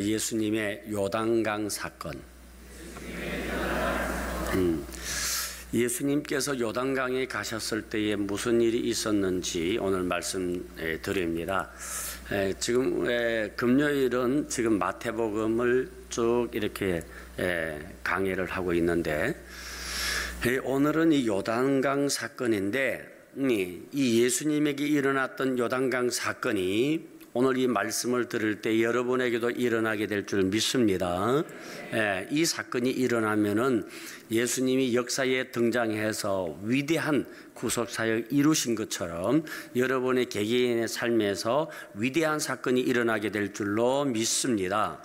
예수님의 요단강 사건. 예수님께서 요단강에 가셨을 때에 무슨 일이 있었는지 오늘 말씀드립니다. 지금 금요일은 지금 마태복음을 쭉 이렇게 강의를 하고 있는데, 오늘은 이 요단강 사건인데, 이 예수님에게 일어났던 요단강 사건이 오늘 이 말씀을 들을 때 여러분에게도 일어나게 될 줄 믿습니다. 이 사건이 일어나면은 예수님이 역사에 등장해서 위대한 구속사역 이루신 것처럼 여러분의 개개인의 삶에서 위대한 사건이 일어나게 될 줄로 믿습니다.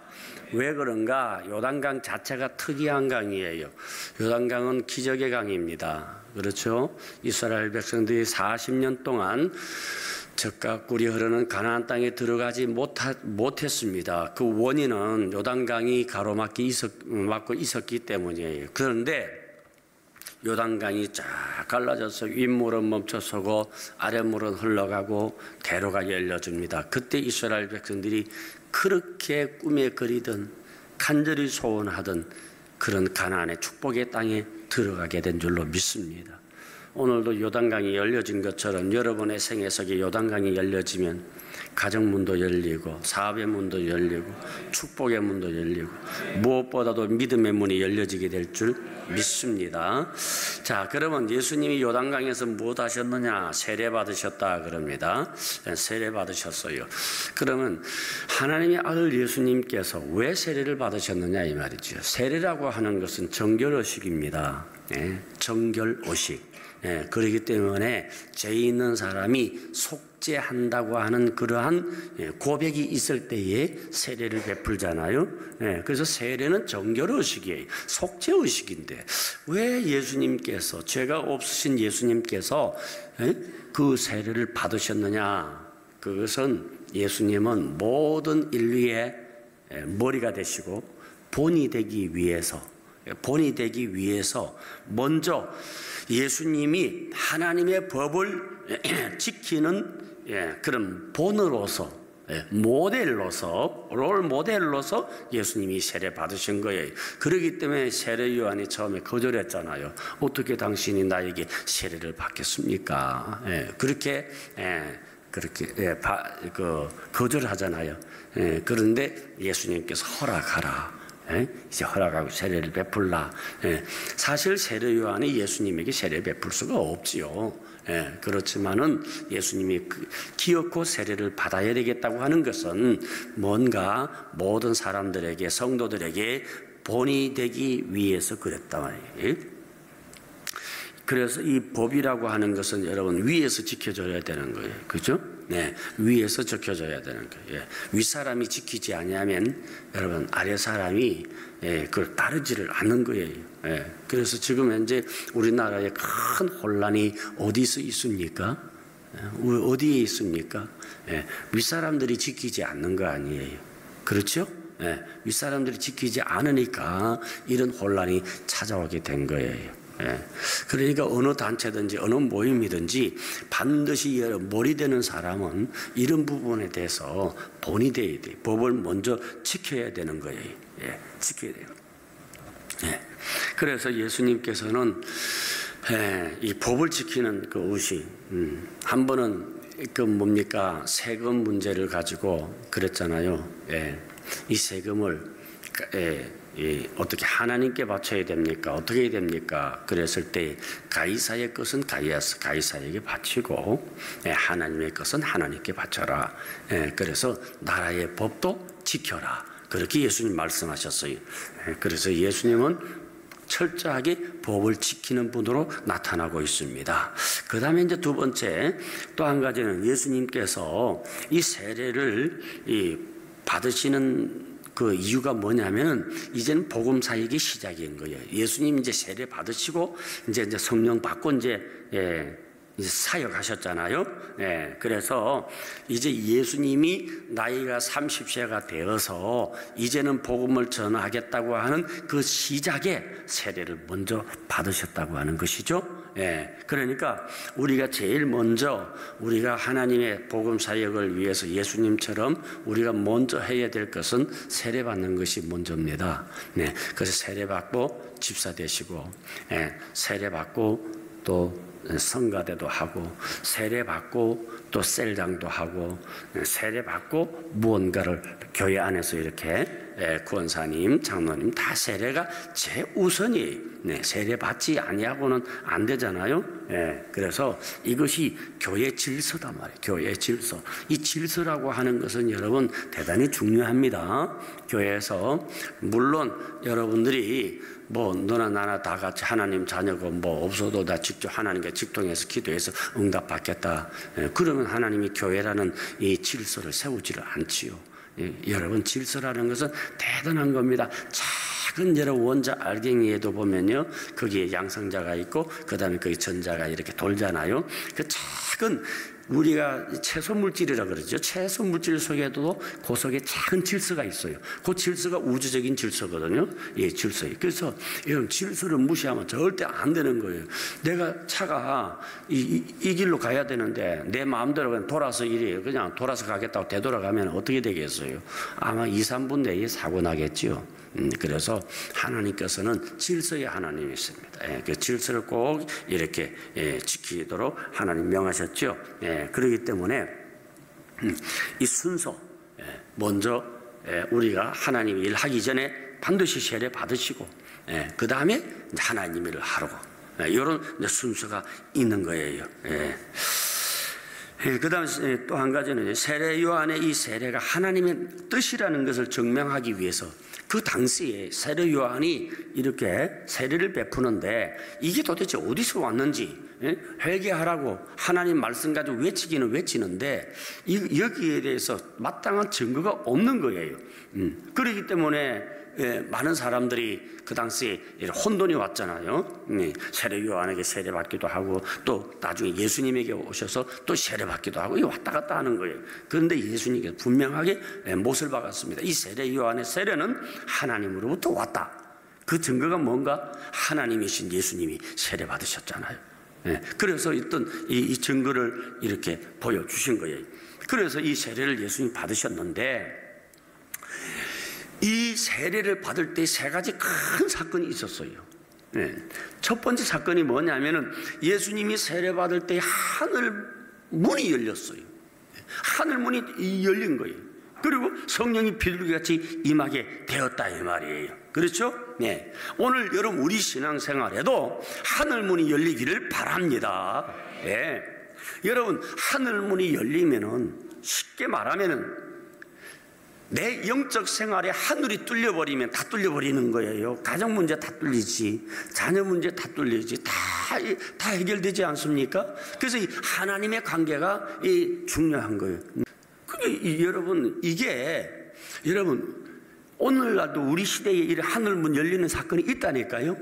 왜 그런가? 요단강 자체가 특이한 강이에요. 요단강은 기적의 강입니다. 그렇죠? 이스라엘 백성들이 40년 동안 젖과 꿀이 흐르는 가나안 땅에 들어가지 못했습니다. 그 원인은 요단강이 가로막고 있었기 때문이에요. 그런데 요단강이 쫙 갈라져서 윗물은 멈춰서고 아랫물은 흘러가고 대로가 열려줍니다. 그때 이스라엘 백성들이 그렇게 꿈에 그리던 간절히 소원하던 그런 가나안의 축복의 땅에 들어가게 된 줄로 믿습니다. 오늘도 요단강이 열려진 것처럼 여러분의 생애 속에 요단강이 열려지면 가정문도 열리고 사업의 문도 열리고 축복의 문도 열리고 무엇보다도 믿음의 문이 열려지게 될 줄 믿습니다. 자, 그러면 예수님이 요단강에서 무엇 하셨느냐? 세례 받으셨다 그럽니다. 세례 받으셨어요. 그러면 하나님의 아들 예수님께서 왜 세례를 받으셨느냐 이 말이죠. 세례라고 하는 것은 정결의식입니다. 정결의식. 그렇기 때문에 죄 있는 사람이 속죄한다고 하는 그러한 고백이 있을 때에 세례를 베풀잖아요. 그래서 세례는 정결의식이에요. 속죄의식인데 왜 예수님께서, 죄가 없으신 예수님께서 그 세례를 받으셨느냐? 그것은 예수님은 모든 인류의 머리가 되시고 본이 되기 위해서 먼저 예수님이 하나님의 법을 지키는 그런 본으로서, 모델로서, 롤 모델로서 예수님이 세례 받으신 거예요. 그렇기 때문에 세례 요한이 처음에 거절했잖아요. 어떻게 당신이 나에게 세례를 받겠습니까? 그렇게 거절하잖아요. 그런데 예수님께서 허락하라. 이제 허락하고 세례를 베풀라. 사실 세례 요한이 예수님에게 세례 베풀 수가 없지요. 그렇지만은 예수님이 기어코 세례를 받아야 되겠다고 하는 것은 뭔가 모든 사람들에게, 성도들에게 본이 되기 위해서 그랬단 말이에요. 그래서 이 법이라고 하는 것은 여러분 위에서 지켜져야 되는 거예요. 그죠? 위에서 지켜져야 되는 거예요. 윗사람이 지키지 아니하면 여러분 아랫사람이 그걸 따르지를 않는 거예요. 그래서 지금 현재 우리나라에 큰 혼란이 어디서 있습니까? 어디에 있습니까? 윗사람들이 지키지 않는 거 아니에요. 그렇죠? 윗사람들이 지키지 않으니까 이런 혼란이 찾아오게 된 거예요. 그러니까 어느 단체든지 어느 모임이든지 반드시 머리 되는 사람은 이런 부분에 대해서 본이 돼야 돼요. 법을 먼저 지켜야 되는 거예요. 지켜야 돼요. 그래서 예수님께서는 이 법을 지키는 그 의식, 한 번은 그 뭡니까? 세금 문제를 가지고 그랬잖아요. 이 세금을 어떻게 하나님께 바쳐야 됩니까? 어떻게 해야 됩니까? 그랬을 때 가이사의 것은 가이사에게 바치고 하나님의 것은 하나님께 바쳐라. 그래서 나라의 법도 지켜라. 그렇게 예수님 말씀하셨어요. 그래서 예수님은 철저하게 법을 지키는 분으로 나타나고 있습니다. 그 다음에 이제 두 번째 또 한 가지는 예수님께서 이 세례를 받으시는 그 이유가 뭐냐면 이제는 복음 사역의 시작인 거예요. 예수님 이제 세례 받으시고 이제 성령 받고 이제 사역하셨잖아요. 그래서 이제 예수님이 나이가 30세가 되어서 이제는 복음을 전하겠다고 하는 그 시작에 세례를 먼저 받으셨다고 하는 것이죠. 예, 그러니까 우리가 제일 먼저 우리가 하나님의 복음 사역을 위해서 예수님처럼 우리가 먼저 해야 될 것은 세례 받는 것이 먼저입니다. 네, 그래서 세례 받고 집사 되시고, 예, 세례 받고 또 성가대도 하고, 세례 받고 또 셀장도 하고, 세례 받고 무언가를 교회 안에서 이렇게 구원사님, 장로님 다 세례가 제우선이에요. 네, 세례 받지 아니하고는 안 되잖아요. 예, 그래서 이것이 교회 질서단 말이에요. 교회 질서. 이 질서라고 하는 것은 여러분 대단히 중요합니다. 교회에서 물론 여러분들이 뭐 너나 나나 다 같이 하나님 자녀고 뭐 없어도 다 직접 하나님께 직통해서 기도해서 응답 받겠다. 예, 그러면 하나님이 교회라는 이 질서를 세우지를 않지요. 예, 여러분 질서라는 것은 대단한 겁니다. 작은 여러 원자 알갱이에도 보면요, 거기에 양성자가 있고 그 다음에 거기 전자가 이렇게 돌잖아요. 그 작은 우리가 채소 물질이라 그러죠. 채소 물질 속에도 그 속에 작은 질서가 있어요. 그 질서가 우주적인 질서거든요. 예, 질서예요. 그래서 이런 질서를 무시하면 절대 안 되는 거예요. 내가 차가 이 길로 가야 되는데 내 마음대로 그냥 돌아서 이래요. 그냥 돌아서 가겠다고 되돌아가면 어떻게 되겠어요? 아마 2, 3분 내에 사고 나겠지요. 그래서 하나님께서는 질서의 하나님이십니다. 예, 그 질서를 꼭 이렇게 지키도록 하나님 명하셨죠. 예, 그렇기 때문에 이 순서, 먼저 우리가 하나님 일하기 전에 반드시 세례 받으시고, 그 다음에 하나님 일을 하라고, 이런 순서가 있는 거예요. 그 다음에 또 한 가지는 세례 요한의 이 세례가 하나님의 뜻이라는 것을 증명하기 위해서 그 당시에 세례 요한이 이렇게 세례를 베푸는데 이게 도대체 어디서 왔는지 회개하라고 하나님 말씀 가지고 외치기는 외치는데 여기에 대해서 마땅한 증거가 없는 거예요. 그렇기 때문에 많은 사람들이 그 당시에 혼돈이 왔잖아요. 세례 요한에게 세례받기도 하고 또 나중에 예수님에게 오셔서 또 세례받기도 하고 왔다 갔다 하는 거예요. 그런데 예수님께서 분명하게 못을 박았습니다. 이 세례 요한의 세례는 하나님으로부터 왔다. 그 증거가 뭔가? 하나님이신 예수님이 세례받으셨잖아요. 그래서 어떤 이 증거를 이렇게 보여주신 거예요. 그래서 이 세례를 예수님이 받으셨는데 이 세례를 받을 때 세 가지 큰 사건이 있었어요. 첫 번째 사건이 뭐냐면은 예수님이 세례 받을 때 하늘 문이 열렸어요. 하늘 문이 열린 거예요. 그리고 성령이 비둘기같이 임하게 되었다 이 말이에요. 그렇죠? 네. 오늘 여러분 우리 신앙생활에도 하늘 문이 열리기를 바랍니다. 네. 여러분 하늘 문이 열리면은 쉽게 말하면은 내 영적 생활에 하늘이 뚫려버리면 다 뚫려버리는 거예요. 가정 문제 다 뚫리지, 자녀 문제 다 뚫리지, 다 해결되지 않습니까? 그래서 이 하나님의 관계가 중요한 거예요. 여러분 이게 여러분 오늘날도 우리 시대에 이 하늘문 열리는 사건이 있다니까요.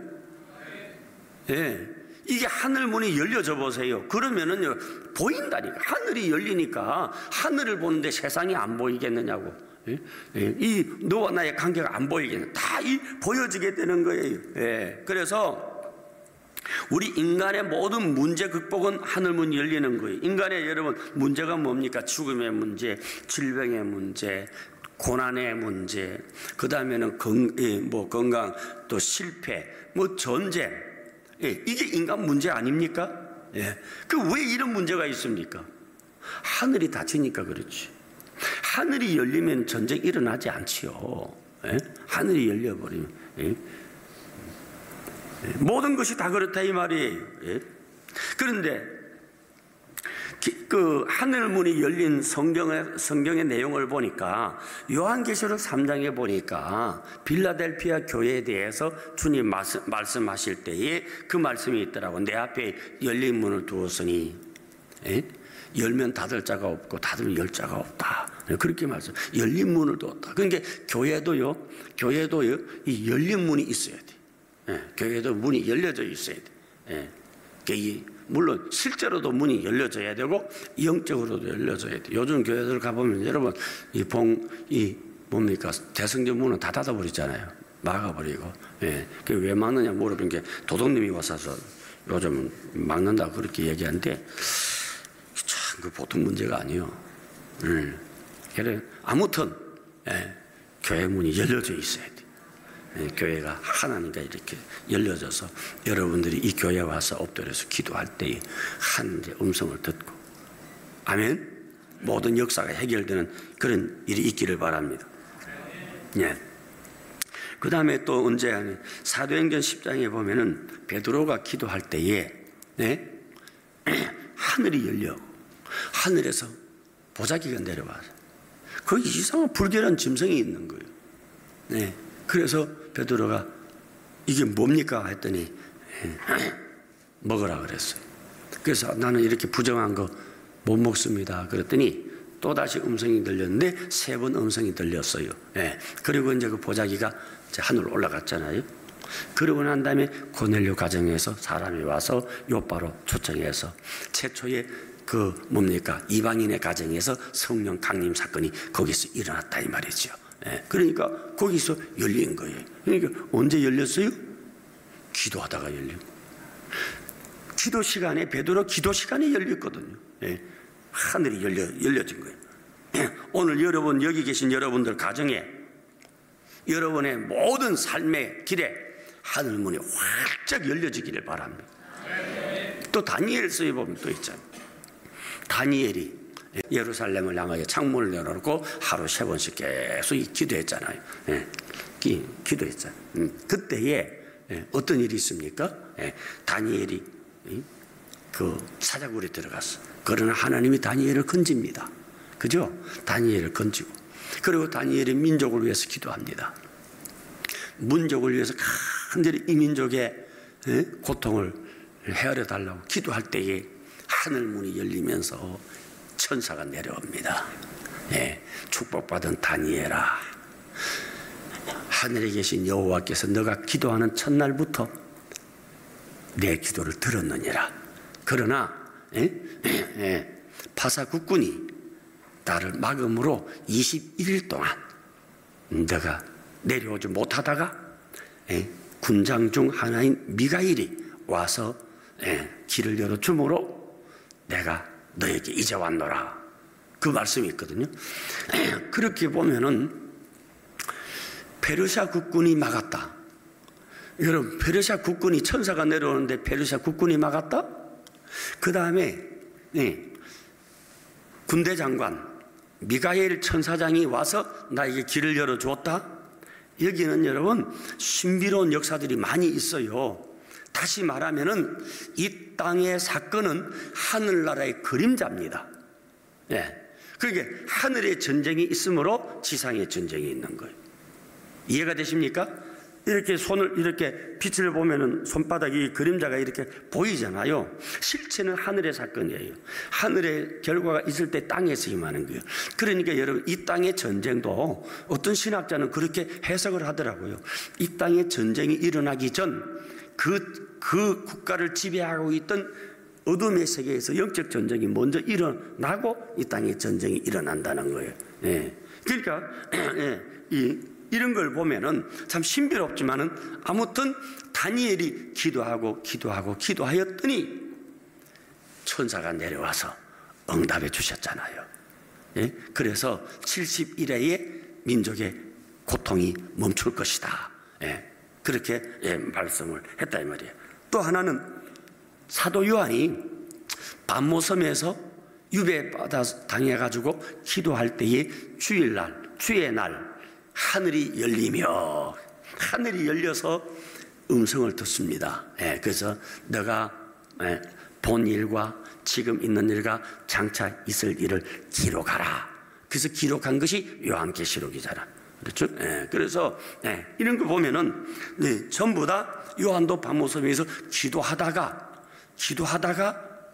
예. 이게 하늘문이 열려져 보세요. 그러면은요 보인다니까. 하늘이 열리니까 하늘을 보는데 세상이 안 보이겠느냐고. 이 너와 나의 관계가 안 보이겠네. 다 보여지게 되는 거예요. 그래서 우리 인간의 모든 문제 극복은 하늘문이 열리는 거예요. 인간의 여러분 문제가 뭡니까? 죽음의 문제, 질병의 문제, 고난의 문제, 그 다음에는 건강, 또 실패, 전쟁. 이게 인간 문제 아닙니까? 그 왜 이런 문제가 있습니까? 하늘이 닫히니까 그렇지. 하늘이 열리면 전쟁이 일어나지 않지요. 하늘이 열려버리면 모든 것이 다 그렇다 이 말이에요. 그런데 그 하늘문이 열린 성경의 내용을 보니까 요한계시록 3장에 보니까 빌라델피아 교회에 대해서 주님 말씀하실 때에 그 말씀이 있더라고. 내 앞에 열린 문을 두었으니 열면 닫을 자가 없고 닫으면 열 자가 없다. 그렇게 말씀. 열린 문을 두었다. 그러니까 교회도요 이 열린 문이 있어야 돼. 교회도 문이 열려져 있어야 돼. 물론 실제로도 문이 열려져야 되고 영적으로도 열려져야 돼. 요즘 교회들 가보면 여러분 뭡니까? 대성전 문은 다 닫아버리잖아요. 막아버리고. 그게 왜 막느냐 물어본 게 도둑님이 와서 요즘은 막는다 그렇게 얘기하는데 참 그 보통 문제가 아니에요. 그래 아무튼 교회 문이 열려져 있어야 돼. 교회가 하나님과 이렇게 열려져서 여러분들이 이 교회에 와서 엎드려서 기도할 때에 하나님의 음성을 듣고 아멘. 모든 역사가 해결되는 그런 일이 있기를 바랍니다. 예. 그 다음에 또 언제 하니 사도행전 10장에 보면은 베드로가 기도할 때에 하늘이 열려 하늘에서 보자기가 내려와서 그 이상한 불결한 짐승이 있는 거예요. 그래서 베드로가 이게 뭡니까 했더니 먹으라 그랬어요. 그래서 나는 이렇게 부정한 거 못 먹습니다. 그랬더니 또다시 음성이 들렸는데 3번 음성이 들렸어요. 그리고 이제 그 보자기가 이제 하늘로 올라갔잖아요. 그러고 난 다음에 고넬료 가정에서 사람이 와서 요바로 초청해서 최초의 그 뭡니까 이방인의 가정에서 성령 강림 사건이 거기서 일어났다 이 말이죠. 그러니까 거기서 열린 거예요. 그러니까 언제 열렸어요? 기도하다가 열린 거예요. 기도 시간에 베드로 기도 시간에 열렸거든요. 하늘이 열려진 거예요. 오늘 여러분 여기 계신 여러분들 가정에 여러분의 모든 삶의 길에 하늘문이 활짝 열려지기를 바랍니다. 또 다니엘서에 보면 또 있잖아요. 다니엘이 예루살렘을 향하여 창문을 열어놓고 하루 3번씩 계속 기도했잖아요. 기도했잖아요. 그때에 어떤 일이 있습니까? 다니엘이 그 사자굴에 들어갔어. 그러나 하나님이 다니엘을 건집니다. 그죠? 다니엘을 건지고 그리고 다니엘이 민족을 위해서 기도합니다. 민족을 위해서 간절히 이 민족의 고통을 헤아려 달라고 기도할 때에 하늘문이 열리면서 천사가 내려옵니다. 축복받은 다니엘아, 하늘에 계신 여호와께서 너가 기도하는 첫날부터 내 기도를 들었느니라. 그러나 파사 국군이 나를 막음으로 21일 동안 너가 내려오지 못하다가 군장 중 하나인 미가일이 와서 길을 열어주므로 내가 너에게 이제 왔노라. 그 말씀이 있거든요. 그렇게 보면은 페르시아 국군이 막았다. 여러분, 페르시아 국군이 천사가 내려오는데 페르시아 국군이 막았다? 그 다음에 군대 장관 미가엘 천사장이 와서 나에게 길을 열어주었다. 여기는 여러분 신비로운 역사들이 많이 있어요. 다시 말하면은 이 땅의 사건은 하늘나라의 그림자입니다. 그러니까 하늘의 전쟁이 있으므로 지상의 전쟁이 있는 거예요. 이해가 되십니까? 이렇게 손을 이렇게 빛을 보면은 손바닥이 그림자가 이렇게 보이잖아요. 실체는 하늘의 사건이에요. 하늘의 결과가 있을 때 땅에서 임하는 거예요. 그러니까 여러분 이 땅의 전쟁도 어떤 신학자는 그렇게 해석을 하더라고요. 이 땅의 전쟁이 일어나기 전 그 국가를 지배하고 있던 어둠의 세계에서 영적 전쟁이 먼저 일어나고 이 땅의 전쟁이 일어난다는 거예요. 그러니까 이런 걸 보면은 참 신비롭지만은 아무튼 다니엘이 기도하였더니 천사가 내려와서 응답해 주셨잖아요. 그래서 70일에 민족의 고통이 멈출 것이다. 그렇게 말씀을 했다 이 말이에요. 또 하나는 사도 요한이 반모섬에서 유배받아 당해가지고 기도할 때에 주의 날 하늘이 열려서 음성을 듣습니다. 그래서 너가 본 일과 지금 있는 일과 장차 있을 일을 기록하라. 그래서 기록한 것이 요한계시록이잖아. 그렇죠? 그래서 이런 거 보면은 전부 다 요한도 반모섬에서 기도하다가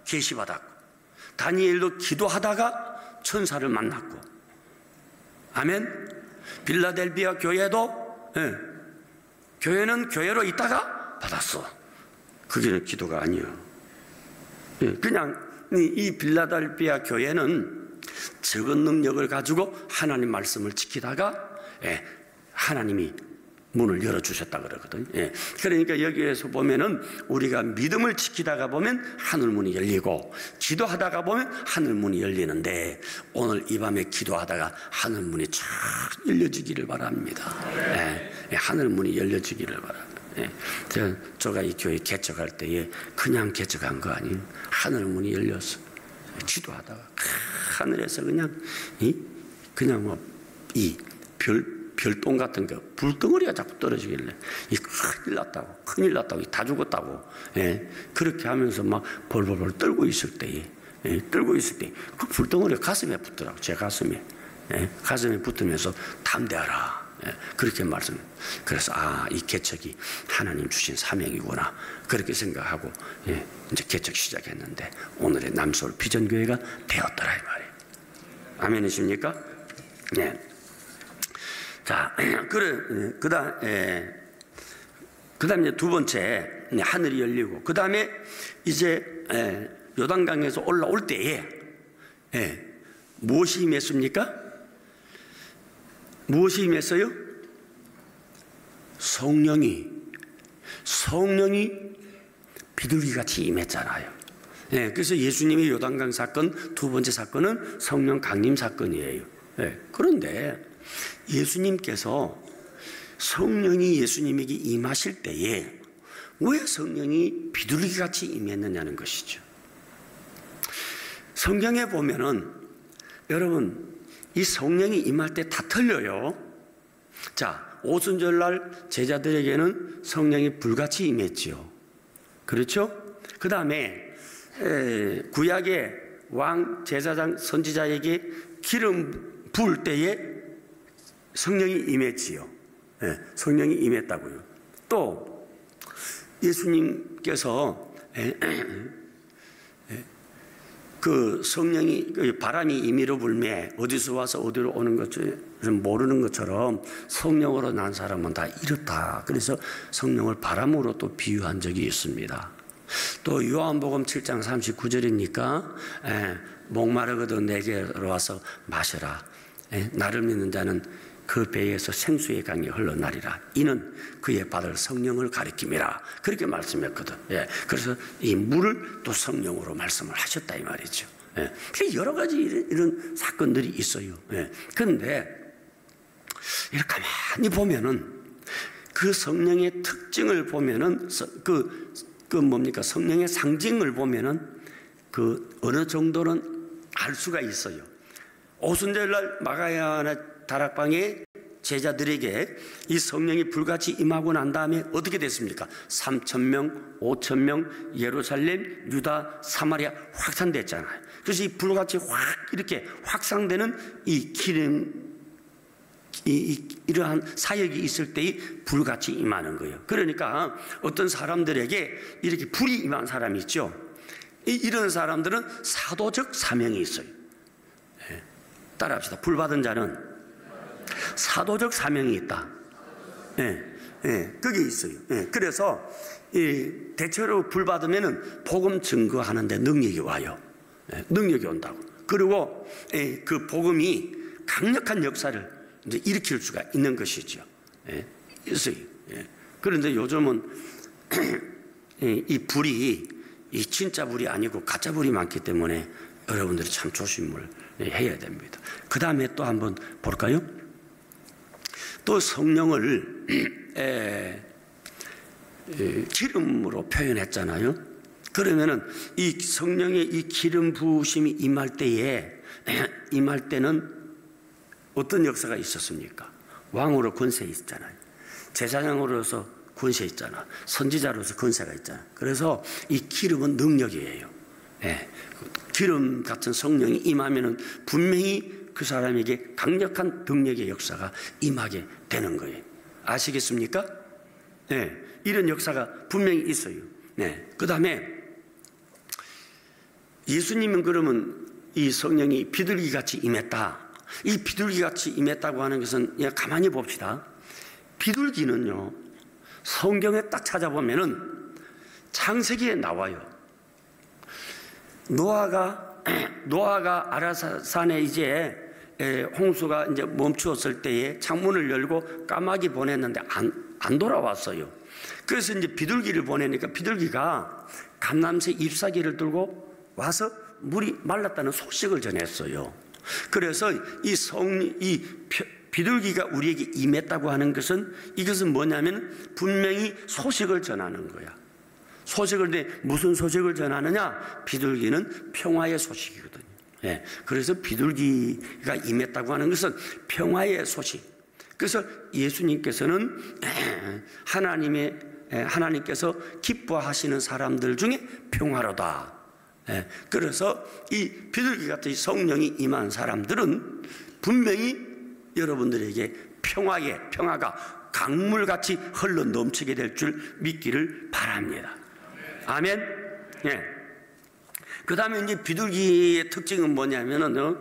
계시받았고 다니엘도 기도하다가 천사를 만났고 아멘. 빌라델비아 교회도 교회는 교회로 있다가 받았어. 그게 기도가 아니에요. 그냥 이 빌라델비아 교회는 적은 능력을 가지고 하나님 말씀을 지키다가 하나님이 문을 열어주셨다 그러거든요. 예. 그러니까 여기에서 보면은 우리가 믿음을 지키다가 보면 하늘문이 열리고 기도하다가 보면 하늘문이 열리는데 오늘 이 밤에 기도하다가 하늘문이 쫙 열려지기를 바랍니다. 예. 하늘문이 열려지기를 바랍니다. 예. 제가 이 교회 개척할 때에 그냥 개척한 거 아니에요. 하늘문이 열렸어. 기도하다가 하늘에서 그냥 별똥 같은 거 불덩어리가 자꾸 떨어지길래 큰일 났다고 다 죽었다고. 예. 그렇게 하면서 막 벌벌벌 떨고 있을 때에 그 불덩어리가 가슴에 붙더라고. 제 가슴에. 예. 가슴에 붙으면서 담대하라. 예. 그렇게 말씀. 그래서 이 개척이 하나님 주신 사명이구나 그렇게 생각하고 이제 개척 시작했는데 오늘의 남서울 비전교회가 되었더라 이 말이에요. 아멘이십니까? 네. 자, 그다음에 두 번째 하늘이 열리고 그다음에 이제 요단강에서 올라올 때에 무엇이 임했습니까? 무엇이 임했어요? 성령이 비둘기같이 임했잖아요. 그래서 예수님의 요단강 사건 두 번째 사건은 성령 강림 사건이에요. 그런데 예수님께서 성령이 예수님에게 임하실 때에 왜 성령이 비둘기같이 임했느냐는 것이죠. 성경에 보면은 여러분 이 성령이 임할 때 다 틀려요. 자, 오순절날 제자들에게는 성령이 불같이 임했지요. 그렇죠? 그 다음에 구약의 왕, 제사장, 선지자에게 기름 부을 때에 성령이 임했지요. 성령이 임했다고요. 또 예수님께서 그 성령이 바람이 임의로 불매 어디서 와서 어디로 오는 것을 모르는 것처럼 성령으로 난 사람은 다 이렇다. 그래서 성령을 바람으로 또 비유한 적이 있습니다. 또 요한복음 7장 39절이니까 목마르거든 내게로 와서 마셔라. 나를 믿는 자는 그 배에서 생수의 강이 흘러나리라. 이는 그의 받을 성령을 가리킴이라. 그렇게 말씀했거든. 그래서 이 물을 또 성령으로 말씀을 하셨다 이 말이죠. 여러 가지 이런 사건들이 있어요. 그런데 이렇게 가만히 보면은 그 성령의 특징을 보면은 성령의 상징을 보면은 그 어느 정도는 알 수가 있어요. 오순절날 마가야 다락방에 제자들에게 이 성령이 불같이 임하고 난 다음에 어떻게 됐습니까? 3,000명, 5,000명, 예루살렘, 유다, 사마리아 확산됐잖아요. 그래서 이 불같이 확 이렇게 확산되는 이 기름, 이러한 사역이 있을 때에 불같이 임하는 거예요. 그러니까 어떤 사람들에게 이렇게 불이 임한 사람이 있죠. 이런 사람들은 사도적 사명이 있어요. 따라합시다. 불 받은 자는 사도적 사명이 있다. 그게 있어요. 그래서 대체로 불 받으면은 복음 증거하는데 능력이 와요. 능력이 온다고. 그리고 그 복음이 강력한 역사를 이제 일으킬 수가 있는 것이죠. 있어요. 그런데 요즘은 이 불이 이 진짜 불이 아니고 가짜 불이 많기 때문에 여러분들이 참 조심을 해야 됩니다. 그 다음에 또 한번 볼까요? 또 성령을 기름으로 표현했잖아요. 그러면은 이 성령의 이 기름 부으심이 임할 때는 어떤 역사가 있었습니까? 왕으로 권세 있잖아요. 제사장으로서 권세 있잖아. 선지자로서 권세가 있잖아. 그래서 이 기름은 능력이에요. 기름 같은 성령이 임하면은 분명히 그 사람에게 강력한 능력의 역사가 임하게 되는 거예요. 아시겠습니까? 이런 역사가 분명히 있어요. 그 다음에 예수님은 그러면 이 성령이 비둘기같이 임했다. 이 비둘기같이 임했다고 하는 것은 그냥 가만히 봅시다. 비둘기는요, 성경에 딱 찾아보면은 창세기에 나와요. 노아가 아라산에 이제 홍수가 이제 멈추었을 때에 창문을 열고 까마귀 보냈는데 안 돌아왔어요. 그래서 이제 비둘기를 보내니까 비둘기가 감람새 잎사귀를 들고 와서 물이 말랐다는 소식을 전했어요. 그래서 이 비둘기가 우리에게 임했다고 하는 것은, 이것은 뭐냐면 분명히 소식을 전하는 거야. 소식을, 무슨 소식을 전하느냐? 비둘기는 평화의 소식이거든요. 예, 그래서 비둘기가 임했다고 하는 것은 평화의 소식. 그래서 예수님께서는 하나님께서 기뻐하시는 사람들 중에 평화로다. 예, 그래서 이 비둘기 같은 성령이 임한 사람들은 분명히 여러분들에게 평화가 강물같이 흘러 넘치게 될 줄 믿기를 바랍니다. 아멘. 예. 그 다음에 이제 비둘기의 특징은 뭐냐면은,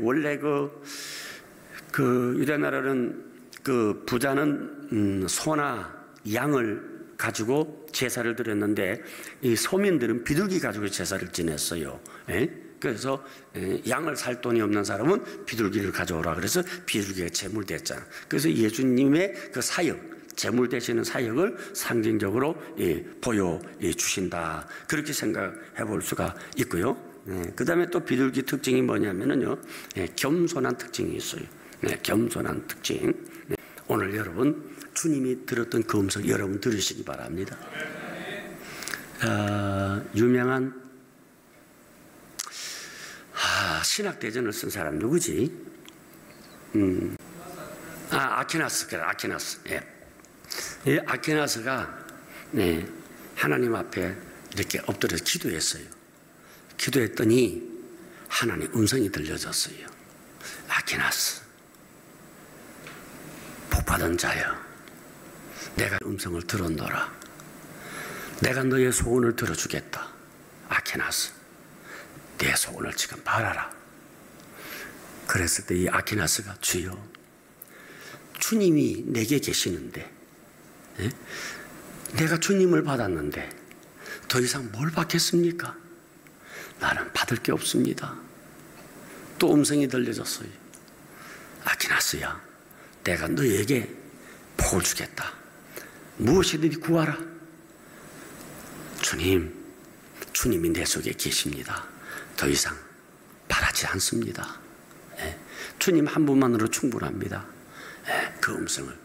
원래 그 유대 나라는 그 부자는 소나 양을 가지고 제사를 드렸는데, 이 소민들은 비둘기 가지고 제사를 지냈어요. 그래서 양을 살 돈이 없는 사람은 비둘기를 가져오라 그래서 비둘기가 제물 됐잖아. 그래서 예수님의 그 사역, 제물 되시는 사역을 상징적으로 보여주신다, 그렇게 생각해 볼 수가 있고요. 그 다음에 또 비둘기 특징이 뭐냐면요, 겸손한 특징이 있어요. 겸손한 특징. 오늘 여러분 주님이 들었던 그 음성 여러분 들으시기 바랍니다. 유명한 신학대전을 쓴 사람 누구지? 아퀴나스. 그래, 아퀴나스. 이 아퀴나스가 하나님 앞에 이렇게 엎드려서 기도했어요. 기도했더니 하나님 음성이 들려졌어요. 아퀴나스, 복받은 자여, 내가 음성을 들었노라. 내가 너의 소원을 들어주겠다. 아퀴나스, 내 소원을 지금 바라라. 그랬을 때 이 아퀴나스가, 주여, 주님이 내게 계시는데, 내가 주님을 받았는데 더 이상 뭘 받겠습니까? 나는 받을 게 없습니다. 또 음성이 들려졌어요. 아퀴나스야, 내가 너에게 복을 주겠다. 무엇이든지 구하라. 주님이 내 속에 계십니다. 더 이상 바라지 않습니다. 주님 한 분만으로 충분합니다. 그 음성을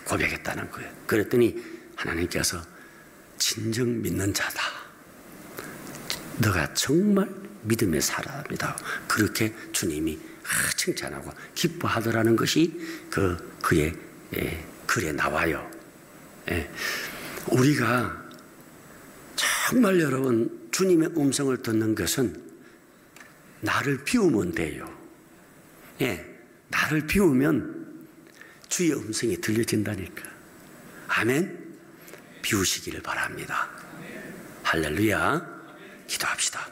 고백했다는 거예요. 그랬더니 하나님께서 진정 믿는 자다, 너가 정말 믿음의 사람이다, 그렇게 주님이 칭찬하고 기뻐하더라는 것이 그의 글에 나와요. 우리가 정말 여러분 주님의 음성을 듣는 것은 나를 비우면 돼요. 나를 비우면 주의 음성이 들려진다니까. 아멘. 비우시기를 바랍니다. 할렐루야. 기도합시다.